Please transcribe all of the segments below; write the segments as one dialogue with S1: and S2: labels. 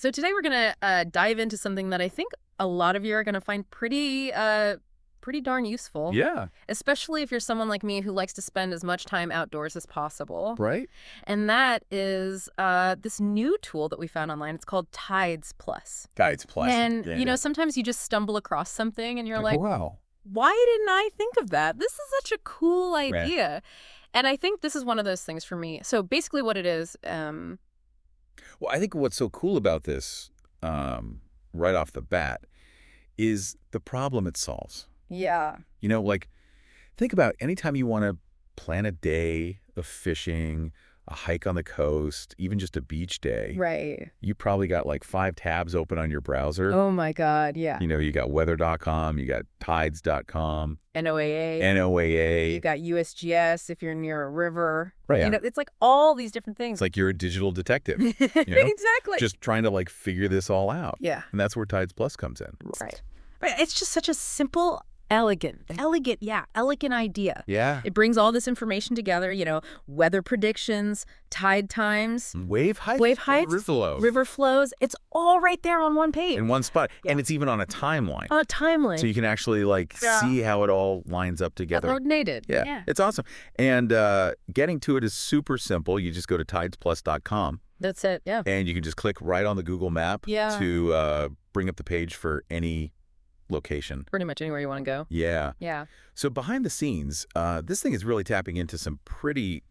S1: So today we're going to dive into something that I think a lot of you are going to find pretty darn useful.
S2: Yeah.
S1: Especially if you're someone like me who likes to spend as much time outdoors as possible.
S2: Right?
S1: And that is this new tool that we found online. It's called TidesPlus.
S2: TidesPlus.
S1: And,
S2: Yeah.
S1: sometimes you just stumble across something and you're like,
S2: wow.
S1: why didn't I think of that? This is such a cool idea. And I think this is one of those things for me. So basically what it is...
S2: Well, I think what's so cool about this, right off the bat, is the problem it solves.
S1: Yeah.
S2: Like, think about anytime you want to plan a day of fishing, a hike on the coast, even just a beach day.
S1: Right.
S2: You probably got like 5 tabs open on your browser.
S1: Oh, my God. Yeah.
S2: You got weather.com, you got tides.com.
S1: NOAA.
S2: NOAA.
S1: You got USGS if you're near a river.
S2: Right. Yeah.
S1: It's like all these different things.
S2: It's like you're a digital detective.
S1: Exactly.
S2: Just trying to like figure this all out.
S1: Yeah.
S2: And that's where TidesPlus comes in.
S1: Right. But it's just such a simple, elegant idea.
S2: Yeah.
S1: It brings all this information together, weather predictions, tide times,
S2: Wave heights,
S1: river flows. It's all right there on one page.
S2: In one spot.
S1: Yeah.
S2: And it's even on a timeline.
S1: On a timeline.
S2: So you can actually see how it all lines up together.
S1: Coordinated.
S2: Yeah. It's awesome. And getting to it is super simple. You just go to TidesPlus.com.
S1: That's it. Yeah.
S2: And you can just click right on the Google map to bring up the page for any location.
S1: Pretty much anywhere you want to go.
S2: Yeah.
S1: Yeah.
S2: So behind the scenes, this thing is really tapping into some pretty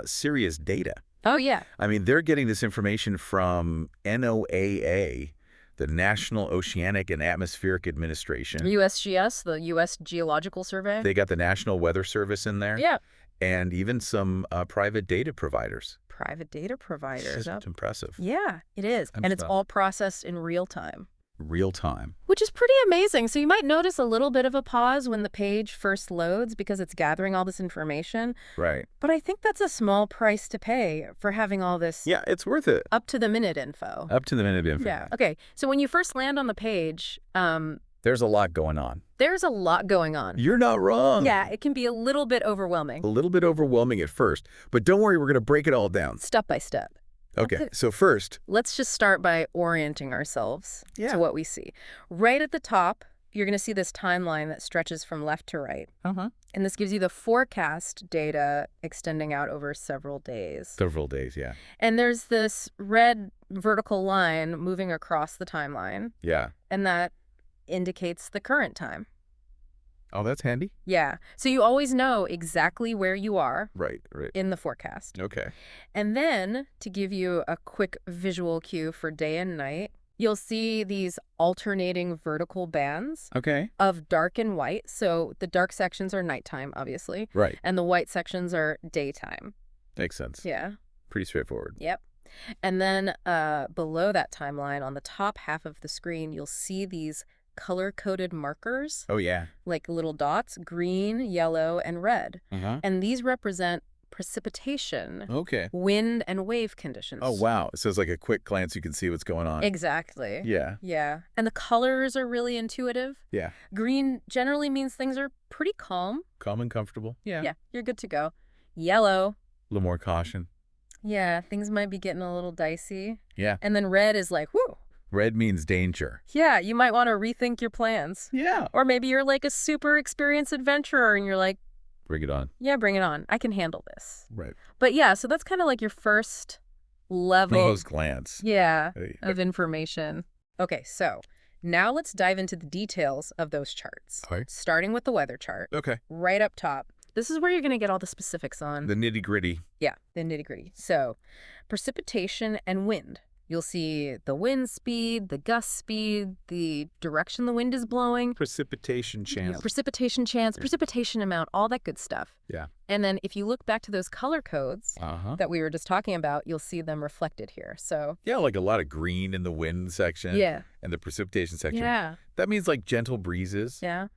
S2: serious data.
S1: Oh, yeah.
S2: I mean, they're getting this information from NOAA, the National Oceanic and Atmospheric Administration.
S1: USGS, the U.S. Geological Survey.
S2: They got the National Weather Service in there.
S1: Yeah.
S2: And even some private data providers.
S1: Private data providers.
S2: It's impressive.
S1: Yeah, it is. And it's all processed in real time.
S2: Real time.
S1: Which is pretty amazing. So you might notice a little bit of a pause when the page first loads because it's gathering all this information.
S2: Right.
S1: But I think that's a small price to pay for having all this...
S2: Yeah, it's worth it.
S1: Up-to-the-minute info.
S2: Up-to-the-minute info.
S1: Yeah. Okay. So when you first land on the page...
S2: there's a lot going on.
S1: There's a lot going on.
S2: You're not wrong.
S1: Yeah, it can be a little bit overwhelming.
S2: A little bit overwhelming at first. But don't worry, we're going to break it all down.
S1: Step by step.
S2: Okay, so first...
S1: let's just start by orienting ourselves to what we see. Right at the top, you're going to see this timeline that stretches from left to right. And this gives you the forecast data extending out over several days.
S2: Several days, yeah.
S1: And there's this red vertical line moving across the timeline.
S2: Yeah.
S1: And that indicates the current time.
S2: Oh, that's handy.
S1: Yeah. So you always know exactly where you are
S2: right.
S1: in the forecast.
S2: Okay.
S1: And then, to give you a quick visual cue for day and night, you'll see these alternating vertical bands of dark and white. So the dark sections are nighttime, obviously.
S2: Right.
S1: And the white sections are daytime.
S2: Makes sense.
S1: Yeah.
S2: Pretty straightforward.
S1: Yep. And then below that timeline, on the top half of the screen, you'll see these color-coded markers.
S2: Oh, yeah.
S1: Like little dots, green, yellow, and red. And these represent precipitation, wind, and wave conditions.
S2: Oh, wow. So it's like a quick glance, you can see what's going on.
S1: Exactly.
S2: Yeah.
S1: Yeah. And the colors are really intuitive.
S2: Yeah.
S1: Green generally means things are pretty calm.
S2: Calm and comfortable. Yeah.
S1: Yeah, you're good to go. Yellow.
S2: A little more caution.
S1: Yeah, things might be getting a little dicey.
S2: Yeah.
S1: And then red is like, whoo.
S2: Red means danger.
S1: Yeah, you might want to rethink your plans.
S2: Yeah.
S1: Or maybe you're like a super experienced adventurer and you're like,
S2: bring it on.
S1: Yeah, bring it on. I can handle this.
S2: Right.
S1: But yeah, so that's kind of like your first level.
S2: First glance.
S1: Yeah, of information. Okay, so now let's dive into the details of those charts.
S2: Okay.
S1: Starting with the weather chart.
S2: Okay.
S1: Right up top. This is where you're going to get all the specifics on.
S2: The nitty-gritty.
S1: Yeah, the nitty-gritty. So, precipitation and wind. You'll see the wind speed, the gust speed, the direction the wind is blowing.
S2: Precipitation chance.
S1: Precipitation chance, precipitation amount, all that good stuff.
S2: Yeah.
S1: And then if you look back to those color codes that we were just talking about, you'll see them reflected here. So
S2: yeah, like a lot of green in the wind section.
S1: Yeah.
S2: And the precipitation section.
S1: Yeah.
S2: That means like gentle breezes.
S1: Yeah.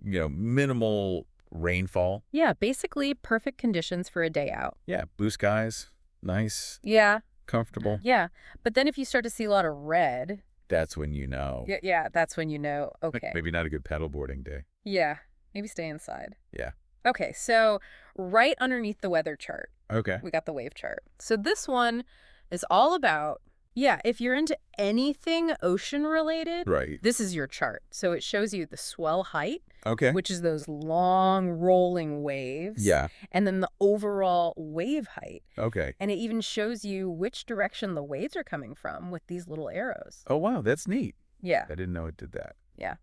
S2: Minimal rainfall.
S1: Yeah, basically perfect conditions for a day out.
S2: Yeah, blue skies, nice.
S1: Yeah.
S2: Comfortable.
S1: Yeah. But then if you start to see a lot of red.
S2: That's when you know.
S1: Yeah, that's when you know, okay.
S2: Maybe not a good paddleboarding day.
S1: Yeah, maybe stay inside.
S2: Yeah.
S1: Okay, so right underneath the weather chart.
S2: Okay.
S1: We got the wave chart. So this one is all about Yeah, if you're into anything ocean-related,
S2: Right.
S1: this is your chart. So it shows you the swell height,
S2: Okay.
S1: which is those long rolling waves,
S2: Yeah.
S1: and then the overall wave height.
S2: Okay.
S1: And it even shows you which direction the waves are coming from with these little arrows.
S2: Oh, wow. That's neat.
S1: Yeah.
S2: I didn't know it did that.
S1: Yeah.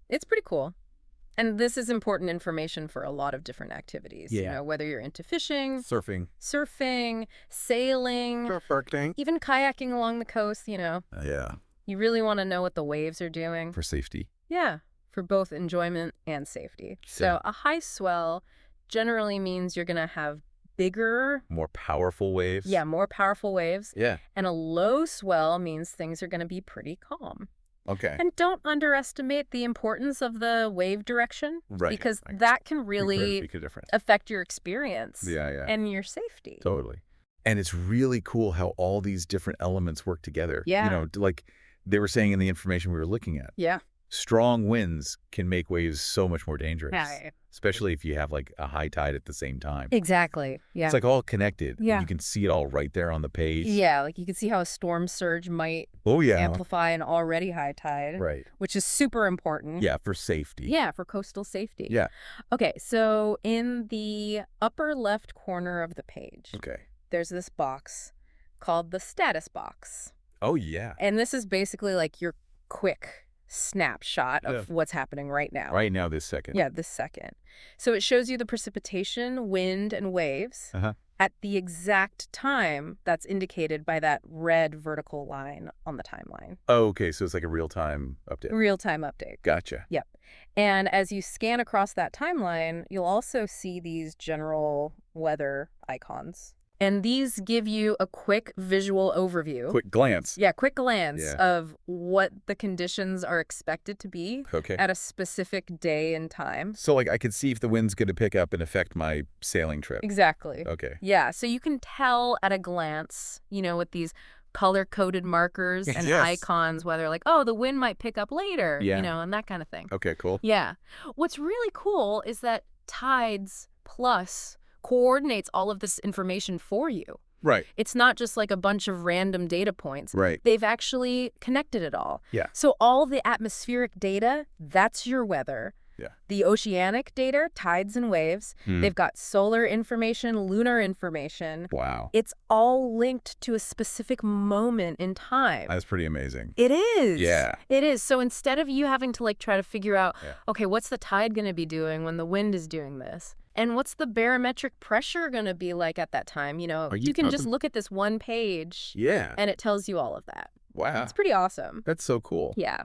S1: It's pretty cool. And this is important information for a lot of different activities.
S2: Yeah.
S1: You know, whether you're into fishing,
S2: Surfing,
S1: sailing,
S2: surfing,
S1: even kayaking along the coast, you know.
S2: yeah.
S1: You really want to know what the waves are doing.
S2: For safety.
S1: Yeah, for both enjoyment and safety. So a high swell generally means you're going to have bigger,
S2: more powerful waves.
S1: Yeah, more powerful waves.
S2: Yeah.
S1: And a low swell means things are going to be pretty calm.
S2: Okay.
S1: And don't underestimate the importance of the wave direction.
S2: Right.
S1: Because that can really
S2: make a difference.
S1: affect your experience.
S2: Yeah.
S1: And your safety.
S2: Totally. And it's really cool how all these different elements work together.
S1: Yeah.
S2: You know, like they were saying in the information we were looking at.
S1: Yeah.
S2: Strong winds can make waves so much more dangerous.
S1: Yeah.
S2: Especially if you have like a high tide at the same time.
S1: Exactly. Yeah.
S2: It's like all connected.
S1: Yeah.
S2: You can see it all right there on the page.
S1: Yeah, like you can see how a storm surge might amplify an already high tide.
S2: Right.
S1: Which is super important.
S2: Yeah, for safety.
S1: Yeah, for coastal safety.
S2: Yeah.
S1: Okay, so in the upper left corner of the page, there's this box called the status box.
S2: Oh, yeah.
S1: And this is basically like your quick snapshot of what's happening right now.
S2: Right now, this second.
S1: Yeah, this second. So it shows you the precipitation, wind, and waves at the exact time that's indicated by that red vertical line on the timeline.
S2: Oh, okay. So it's like a real-time update.
S1: Real-time update.
S2: Gotcha.
S1: Yep. And as you scan across that timeline, you'll also see these general weather icons. And these give you a quick visual overview.
S2: Quick glance.
S1: Yeah, quick glance of what the conditions are expected to be at a specific day and time.
S2: So, like, I could see if the wind's going to pick up and affect my sailing trip.
S1: Exactly.
S2: Okay.
S1: Yeah, so you can tell at a glance, you know, with these color-coded markers and icons, whether like, oh, the wind might pick up later, you know, and that kind of thing.
S2: Okay, cool.
S1: Yeah. What's really cool is that TidesPlus coordinates all of this information for you.
S2: Right.
S1: It's not just like a bunch of random data points.
S2: Right.
S1: They've actually connected it all.
S2: Yeah.
S1: So all the atmospheric data, that's your weather.
S2: Yeah.
S1: The oceanic data, tides and waves. They've got solar information, lunar information.
S2: Wow.
S1: It's all linked to a specific moment in time.
S2: That's pretty amazing.
S1: It is.
S2: Yeah.
S1: It is. So instead of you having to like try to figure out, okay, what's the tide going to be doing when the wind is doing this? And what's the barometric pressure going to be like at that time? You know, you can just look at this one page.
S2: Yeah.
S1: And it tells you all of that.
S2: Wow.
S1: It's pretty awesome.
S2: That's so cool.
S1: Yeah.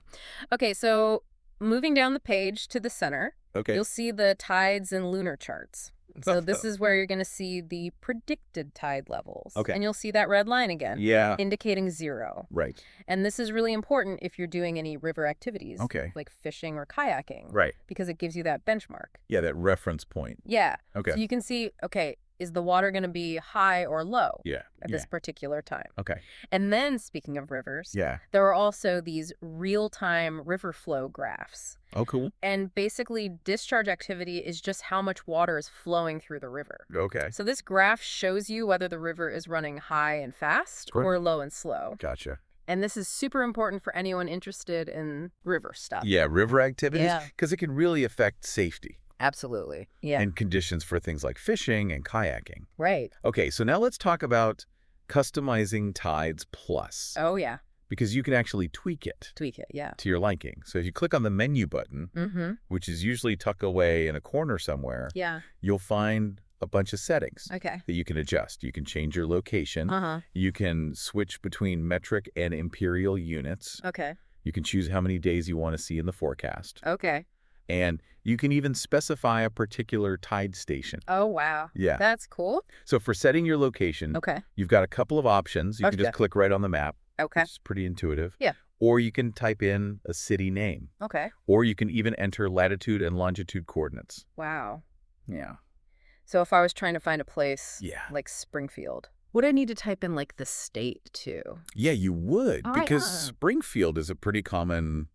S1: Okay, so moving down the page to the center, you'll see the tides and lunar charts. So this is where you're going to see the predicted tide levels.
S2: Okay.
S1: And you'll see that red line again.
S2: Yeah.
S1: Indicating 0.
S2: Right.
S1: And this is really important if you're doing any river activities.
S2: Okay.
S1: Like fishing or kayaking.
S2: Right.
S1: Because it gives you that benchmark.
S2: Yeah, that reference point.
S1: Yeah.
S2: Okay.
S1: So you can see, okay, is the water going to be high or low at this particular time?
S2: Okay.
S1: And then, speaking of rivers,
S2: Yeah.
S1: there are also these real-time river flow graphs.
S2: Oh, cool.
S1: And basically, discharge activity is just how much water is flowing through the river.
S2: Okay.
S1: So this graph shows you whether the river is running high and fast or low and slow.
S2: Gotcha.
S1: And this is super important for anyone interested in river stuff.
S2: Yeah, river activities.
S1: Yeah.
S2: Because it can really affect safety.
S1: Absolutely. Yeah.
S2: And conditions for things like fishing and kayaking.
S1: Right.
S2: Okay, so now let's talk about customizing TidesPlus.
S1: Oh, yeah.
S2: Because you can actually tweak it.
S1: Tweak it, yeah.
S2: To your liking. So if you click on the menu button, which is usually tucked away in a corner somewhere, you'll find a bunch of settings that you can adjust. You can change your location. You can switch between metric and imperial units.
S1: Okay.
S2: You can choose how many days you want to see in the forecast.
S1: Okay.
S2: And you can even specify a particular tide station.
S1: Oh, wow.
S2: Yeah.
S1: That's cool.
S2: So for setting your location, you've got a couple of options. You can just click right on the map.
S1: Okay.
S2: It's pretty intuitive.
S1: Yeah.
S2: Or you can type in a city name.
S1: Okay.
S2: Or you can even enter latitude and longitude coordinates.
S1: Wow.
S2: Yeah.
S1: So if I was trying to find a place like Springfield, would I need to type in like the state too?
S2: Yeah, you would.
S1: All
S2: because
S1: right.
S2: Springfield is a pretty common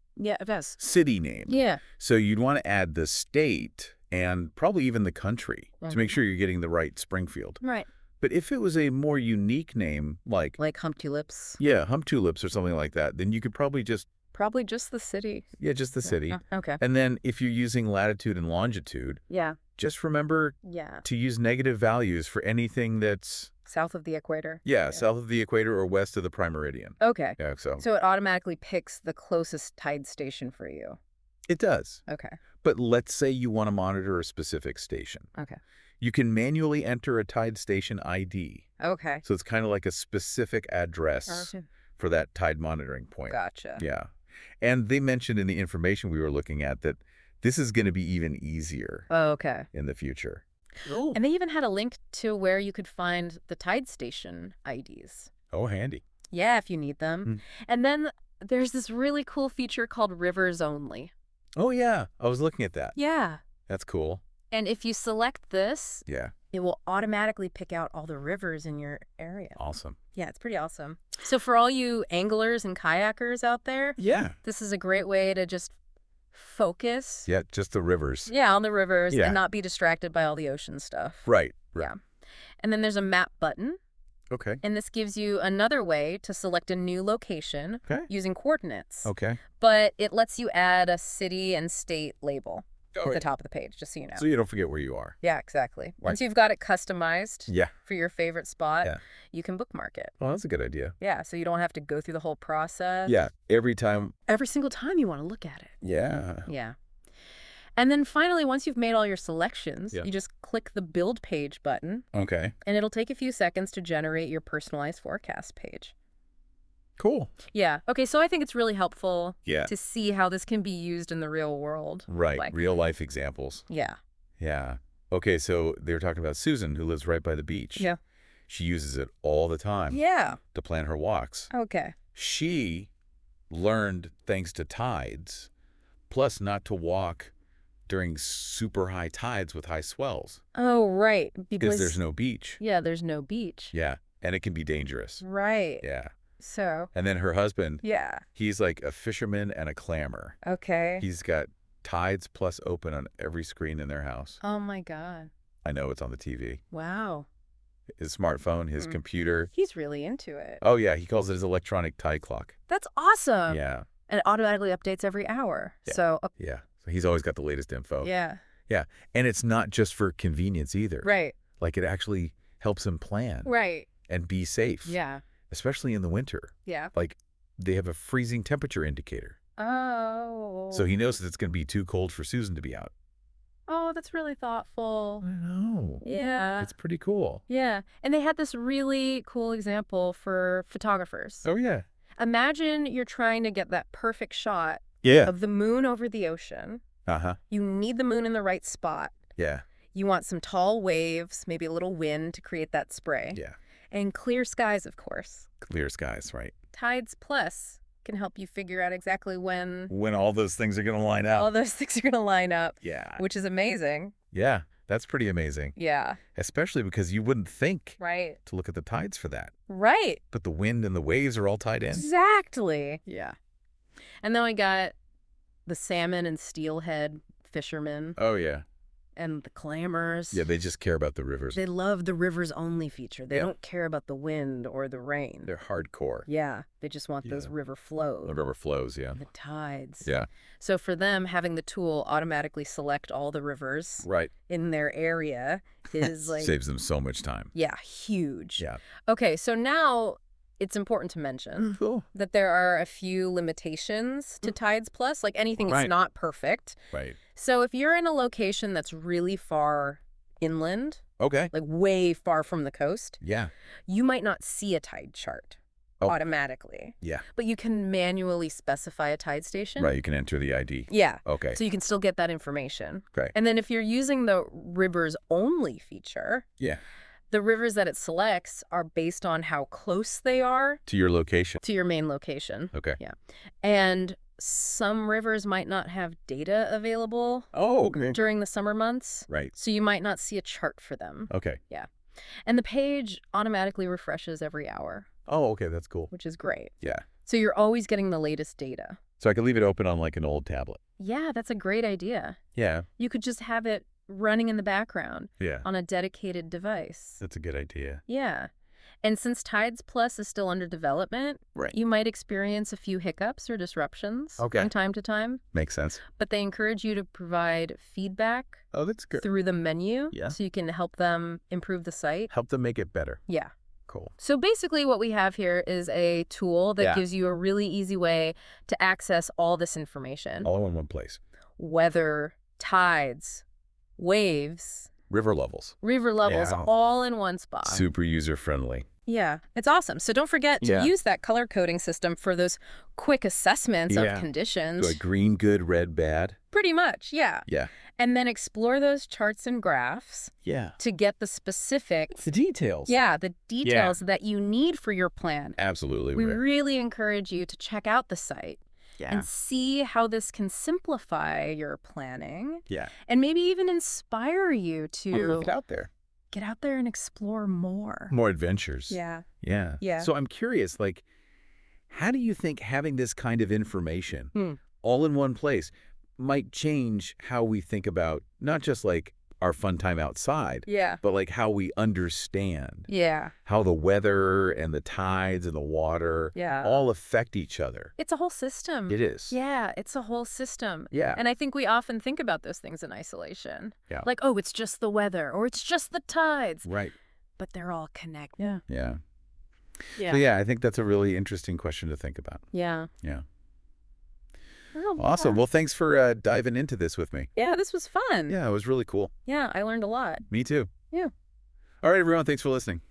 S2: city name.
S1: Yeah.
S2: So you'd want to add the state and probably even the country to make sure you're getting the right Springfield.
S1: Right.
S2: But if it was a more unique name, like
S1: hump tulips.
S2: Yeah, hump tulips or something like that, then you could probably just...
S1: Probably just the city.
S2: Yeah, just the city.
S1: Oh, okay.
S2: And then if you're using latitude and longitude, just remember to use negative values for anything that's...
S1: South of the equator?
S2: Yeah, south of the equator or west of the prime meridian.
S1: Okay.
S2: Yeah,
S1: so it automatically picks the closest tide station for you?
S2: It does.
S1: Okay.
S2: But let's say you want to monitor a specific station.
S1: Okay.
S2: You can manually enter a tide station ID.
S1: Okay.
S2: So it's kind of like a specific address for that tide monitoring point.
S1: Gotcha.
S2: Yeah. And they mentioned in the information we were looking at that this is going to be even easier in the future.
S1: Oh. And they even had a link to where you could find the tide station IDs.
S2: Oh, handy.
S1: Yeah, if you need them. And then there's this really cool feature called Rivers Only.
S2: Oh, yeah. I was looking at that.
S1: Yeah.
S2: That's cool.
S1: And if you select this, it will automatically pick out all the rivers in your area.
S2: Awesome.
S1: Yeah, it's pretty awesome. So for all you anglers and kayakers out there, this is a great way to just focus.
S2: Yeah, just the rivers.
S1: Yeah, on the rivers and not be distracted by all the ocean stuff.
S2: Right.
S1: Yeah. And then there's a map button.
S2: Okay.
S1: And this gives you another way to select a new location using coordinates.
S2: Okay.
S1: But it lets you add a city and state label at the top of the page, just so you know.
S2: So you don't forget where you are.
S1: Yeah, exactly. Once you've got it customized for your favorite spot, you can bookmark it.
S2: Oh, that's a good idea.
S1: Yeah, so you don't have to go through the whole process.
S2: Yeah, every single time
S1: you want to look at it.
S2: Yeah.
S1: Yeah. And then finally, once you've made all your selections, you just click the Build Page button.
S2: Okay.
S1: And it'll take a few seconds to generate your personalized forecast page.
S2: Cool.
S1: Yeah. Okay, so I think it's really helpful to see how this can be used in the real world.
S2: Right. Real life examples.
S1: Yeah.
S2: Yeah. Okay, so they were talking about Susan, who lives right by the beach.
S1: Yeah.
S2: She uses it all the time.
S1: Yeah.
S2: To plan her walks.
S1: Okay.
S2: She learned, thanks to tides, plus not to walk during super high tides with high swells.
S1: Oh, right.
S2: Because there's no beach.
S1: Yeah, there's no beach.
S2: Yeah. And it can be dangerous.
S1: Right.
S2: Yeah.
S1: So.
S2: And then her husband.
S1: Yeah.
S2: He's like a fisherman and a clammer.
S1: Okay.
S2: He's got TidesPlus open on every screen in their house.
S1: Oh, my God.
S2: I know, it's on the TV.
S1: Wow.
S2: His smartphone, his computer.
S1: He's really into it.
S2: Oh, yeah. He calls it his electronic tide clock.
S1: That's awesome.
S2: Yeah.
S1: And it automatically updates every hour.
S2: Yeah.
S1: So.
S2: Yeah. So he's always got the latest info.
S1: Yeah.
S2: Yeah. And it's not just for convenience either.
S1: Right.
S2: Like it actually helps him plan.
S1: Right.
S2: And be safe.
S1: Yeah.
S2: Especially in the winter.
S1: Yeah.
S2: Like they have a freezing temperature indicator.
S1: Oh.
S2: So he knows that it's going to be too cold for Susan to be out.
S1: Oh, that's really thoughtful.
S2: I know.
S1: Yeah.
S2: It's pretty cool.
S1: Yeah. And they had this really cool example for photographers.
S2: Oh, yeah.
S1: Imagine you're trying to get that perfect shot of the moon over the ocean.
S2: Uh-huh.
S1: You need the moon in the right spot.
S2: Yeah.
S1: You want some tall waves, maybe a little wind to create that spray.
S2: Yeah.
S1: And clear skies, of course.
S2: Clear skies, right.
S1: TidesPlus can help you figure out exactly when
S2: all those things are going to line up.
S1: All those things are going to line up.
S2: Yeah.
S1: Which is amazing.
S2: Yeah. That's pretty amazing.
S1: Yeah.
S2: Especially because you wouldn't think
S1: to
S2: look at the tides for that.
S1: Right.
S2: But the wind and the waves are all tied in.
S1: Exactly. Yeah. And then we got the salmon and steelhead fishermen.
S2: Oh, yeah.
S1: And the clammers.
S2: Yeah, they just care about the rivers.
S1: They love the rivers only feature. They don't care about the wind or the rain.
S2: They're hardcore.
S1: Yeah. They just want those river flows.
S2: The river flows, yeah.
S1: The tides.
S2: Yeah.
S1: So for them, having the tool automatically select all the rivers in their area is like...
S2: Saves them so much time.
S1: Yeah, huge.
S2: Yeah.
S1: Okay, so now it's important to mention that there are a few limitations to TidesPlus. Like anything, it's not perfect.
S2: Right.
S1: So if you're in a location that's really far inland, like way far from the coast, you might not see a tide chart automatically. Yeah. But you can manually specify a tide station.
S2: Right, you can enter the ID.
S1: Yeah.
S2: Okay.
S1: So you can still get that information.
S2: Great.
S1: And then if you're using the rivers only feature, the rivers that it selects are based on how close they are
S2: to your location.
S1: To your main location.
S2: Okay.
S1: Yeah. And some rivers might not have data available during the summer months.
S2: Right.
S1: So you might not see a chart for them.
S2: Okay.
S1: Yeah. And the page automatically refreshes every hour.
S2: Oh, okay. That's cool.
S1: Which is great.
S2: Yeah.
S1: So you're always getting the latest data.
S2: So I could leave it open on like an old tablet.
S1: Yeah, that's a great idea.
S2: Yeah.
S1: You could just have it running in the background
S2: Yeah.
S1: on a dedicated device.
S2: That's a good idea.
S1: Yeah. And since TidesPlus is still under development, you might experience a few hiccups or disruptions from time to time.
S2: Makes sense.
S1: But they encourage you to provide feedback
S2: that's good.
S1: through the menu so you can help them improve the site.
S2: Help them make it better.
S1: Yeah.
S2: Cool.
S1: So basically what we have here is a tool that gives you a really easy way to access all this information.
S2: All in one place.
S1: Weather, tides, waves,
S2: river levels,
S1: all in one spot.
S2: Super user-friendly.
S1: Yeah, it's awesome. So don't forget to use that color coding system for those quick assessments of conditions.
S2: Like green good, red bad.
S1: Pretty much, yeah.
S2: Yeah.
S1: And then explore those charts and graphs to get the specifics.
S2: The details.
S1: Yeah, the details that you need for your plan.
S2: Absolutely.
S1: We really encourage you to check out the site and see how this can simplify your planning.
S2: Yeah.
S1: And maybe even inspire you to
S2: get out there.
S1: Get out there and explore more.
S2: More adventures.
S1: Yeah.
S2: Yeah.
S1: Yeah.
S2: So I'm curious, like, how do you think having this kind of information all in one place might change how we think about not just like our fun time outside, but like how we understand how the weather and the tides and the water all affect each other?
S1: It's a whole system.
S2: It is.
S1: Yeah, it's a whole system.
S2: Yeah.
S1: And I think we often think about those things in isolation.
S2: Yeah.
S1: Like, oh, it's just the weather or it's just the tides.
S2: Right.
S1: But they're all connected.
S2: Yeah.
S1: Yeah.
S2: So yeah, I think that's a really interesting question to think about.
S1: Yeah.
S2: Yeah.
S1: Oh,
S2: awesome. Well, thanks for diving into this with me.
S1: Yeah, this was fun.
S2: Yeah, it was really cool.
S1: Yeah, I learned a lot.
S2: Me too.
S1: Yeah.
S2: All right, everyone. Thanks for listening.